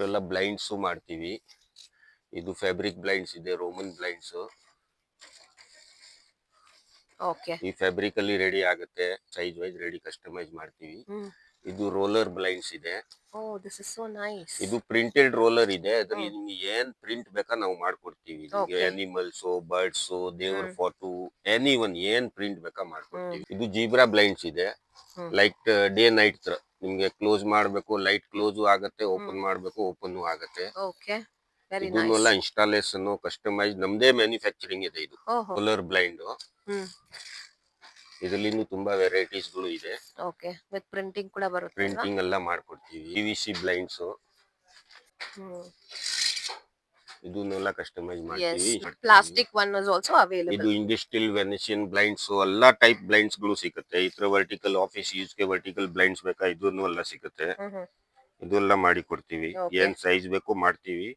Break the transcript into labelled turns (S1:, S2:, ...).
S1: ಎಲ್ಲ ಬ್ಲೈಂಡ್ಸ್ ಮಾಡ್ತೀವಿ. ಇದು ಫ್ಯಾಬ್ರಿಕ್ ಬ್ಲೈಂಡ್ಸ್ ಇದೆ, ರೋಮನ್ ಬ್ಲೈಂಡ್ಸ್.
S2: ಓಕೆ.
S1: ಈ ಫ್ಯಾಬ್ರಿಕ್ ಅಲ್ಲಿ ರೆಡಿ ಆಗುತ್ತೆ, ಸೈಜ್ ವೈಸ್ ರೆಡಿ ಕಸ್ಟಮೈಸ್ ಮಾಡ್ತೀವಿ. ಇದು ರೋಲರ್ ಬ್ಲೈಂಡ್ಸ್ ಇದೆ.
S2: ಓ, ದಿಸ್ ಇಸ್ ಸೋ ನೈಸ್.
S1: ಇದು ಪ್ರಿಂಟೆಡ್ ರೋಲರ್ ಇದೆ, ಅದ್ರಲ್ಲಿ ನಿಮ್ಗೆ ಏನ್ ಪ್ರಿಂಟ್ ಬೇಕಾ ನಾವು ಮಾಡ್ಕೊಡ್ತೀವಿ. ನಿಮ್ಗೆ
S2: Okay.
S1: ಅನಿಮಲ್ಸ್, ಬರ್ಡ್ಸ್, ದೇವ್ರ ಫೋಟೋ, ಎನಿ ಒನ್ ಏನ್ ಪ್ರಿಂಟ್ ಬೇಕಾ ಮಾಡ್ಕೊಡ್ತೀವಿ. ಇದು ಜೀಬ್ರಾ ಬ್ಲೈಂಡ್ಸ್ ಇದೆ, ಲೈಟ್ ಡೇ ನೈಟ್ ತರ. ನಿಮ್ಗೆ ಕ್ಲೋಸ್ ಮಾಡ್ಬೇಕು, ಲೈಟ್ ಕ್ಲೋಸ್ ಆಗತ್ತೆ, ಓಪನ್ ಮಾಡ್ಬೇಕು, ಓಪನ್ ಆಗತ್ತೆ.
S2: Okay, very nice.
S1: ಇದನ್ನೆಲ್ಲ ಇನ್ಸ್ಟಾಲೇಷನ್ ಕಸ್ಟಮೈಸ್ ನಮ್ದೇ ಮ್ಯಾನುಫ್ಯಾಕ್ಚರಿಂಗ್ ಇದೆ. ಇದು ರೋಲರ್ ಬ್ಲೈಂಡ್. ಇದರಲ್ಲಿ ತುಂಬಾ ವೆರೈಟೀಸ್ ಗಳು ಇದೆ.
S2: ಓಕೆ, ವಿತ್ ಪ್ರಿಂಟಿಂಗ್ ಕೂಡ ಬರುತ್ತೆ.
S1: ಪ್ರಿಂಟಿಂಗ್ ಎಲ್ಲ ಮಾಡ್ಕೊಡ್ತೀವಿ. PVC ಬ್ಲೈಂಡ್ಸ್, ಇದನ್ನೆಲ್ಲ ಕಸ್ಟಮೈಸ್ ಮಾಡ್ತೀವಿ.
S2: Plastic one is also available.
S1: ಇದು ಇಂಡಸ್ಟ್ರಿಯಲ್ ವೆನಿಷಿಯನ್ ಬ್ಲೈಂಡ್ಸ್, ಎಲ್ಲಾ ಟೈಪ್ ಬ್ಲೈಂಡ್ಸ್ ಗಳು ಸಿಗುತ್ತೆ. ಈ ತರ ವರ್ಟಿಕಲ್ ಆಫೀಸ್ ಯೂಸ್ ಗೆ ವರ್ಟಿಕಲ್ ಬ್ಲೈಂಡ್ಸ್ ಬೇಕಾ, ಇದನ್ನು ಎಲ್ಲ ಸಿಗುತ್ತೆ. ಇದೆಲ್ಲ ಮಾಡಿ ಕೊಡ್ತೀವಿ. ಏನ್ ಸೈಜ್ ಬೇಕು ಮಾಡ್ತೀವಿ.